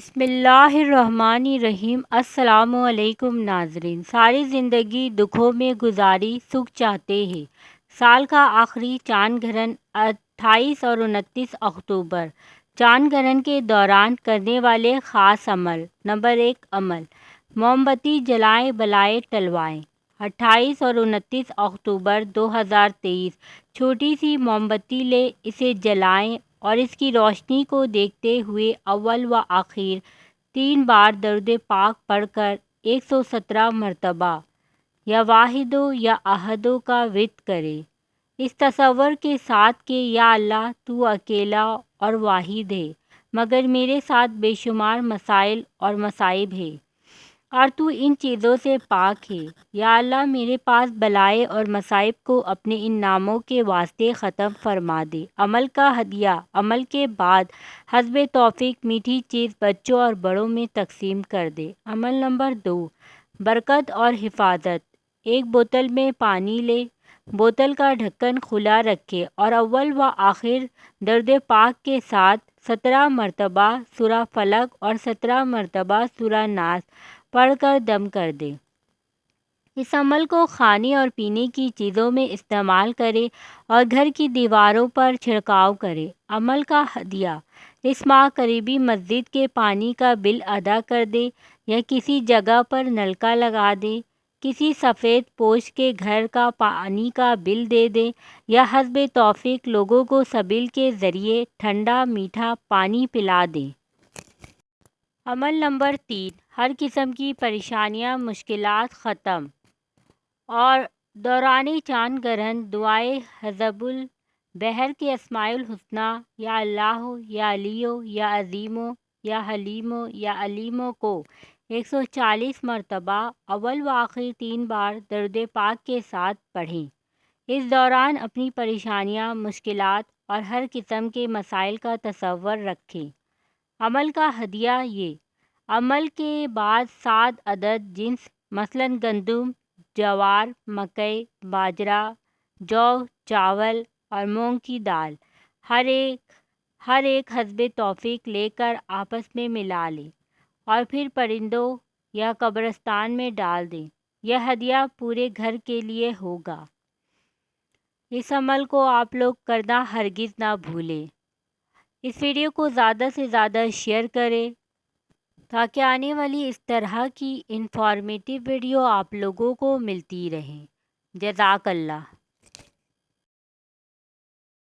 بسم اللہ الرحمن الرحیم۔ السلام علیکم ناظرین۔ ساری زندگی دکھوں میں گزاری، سکھ چاہتے ہیں۔ سال کا آخری چاند گرہن 28 اور 29 اکتوبر۔ چاند گرہن کے دوران کرنے والے خاص عمل۔ نمبر 1، عمل موم بتی جلائیں بلائیں ٹلوائیں۔ 28 اور 29 اکتوبر 2023۔ چھوٹی سی موم بتی لے، اسے جلائیں اور اس کی روشنی کو دیکھتے ہوئے اول و آخر 3 بار درود پاک پڑھ کر 117 مرتبہ یا واحدو یا احدو کا ورد کرے، اس تصور کے ساتھ کہ یا اللہ تو اکیلا اور واحد ہے، مگر میرے ساتھ بے شمار مسائل اور مصائب ہے اور تو ان چیزوں سے پاک ہے۔ یا اللہ میرے پاس بلائیں اور مصائب کو اپنے ان ناموں کے واسطے ختم فرما دے۔ عمل کا ہدیہ۔ عمل کے بعد حسب توفیق میٹھی چیز بچوں اور بڑوں میں تقسیم کر دے۔ عمل نمبر 2، برکت اور حفاظت۔ ایک بوتل میں پانی لے، بوتل کا ڈھکن کھلا رکھے اور اول و آخر درود پاک کے ساتھ 17 مرتبہ سورہ فلق اور 17 مرتبہ سورہ ناس پڑھ کر دم کر دے۔ اس عمل کو کھانے اور پینے کی چیزوں میں استعمال کرے اور گھر کی دیواروں پر چھڑکاؤ کرے۔ عمل کا ہدیہ۔ اس ماہ قریبی مسجد کے پانی کا بل ادا کر دے یا کسی جگہ پر نلکا لگا دے، کسی سفید پوش کے گھر کا پانی کا بل دے دے یا حسب توفیق لوگوں کو سبیل کے ذریعے ٹھنڈا میٹھا پانی پلا دے۔ عمل نمبر 3، ہر قسم کی پریشانیاں مشکلات ختم اور دوران چاند گرہن دعائے حزب البحر کے اسماء الحسنی یا اللہ یا علیو یا عظیمو یا حلیمو یا علیمو کو 140 مرتبہ اول و آخر 3 بار درود پاک کے ساتھ پڑھیں۔ اس دوران اپنی پریشانیاں، مشکلات اور ہر قسم کے مسائل کا تصور رکھیں۔ عمل کا ہدیہ یہ عمل کے بعد 7 عدد جنس مثلاً گندم، جوار، مکئی، باجرہ، جو، چاول اور مونگ کی دال، ہر ایک حسب توفیق لے کر آپس میں ملا لیں اور پھر پرندوں یا قبرستان میں ڈال دیں۔ یہ ہدیہ پورے گھر کے لیے ہوگا۔ اس عمل کو آپ لوگ کرنا ہرگز نہ بھولیں۔ اس ویڈیو کو زیادہ سے زیادہ شیئر کریں تاکہ آنے والی اس طرح کی انفارمیٹیو ویڈیو آپ لوگوں کو ملتی رہیں۔ جزاک اللہ۔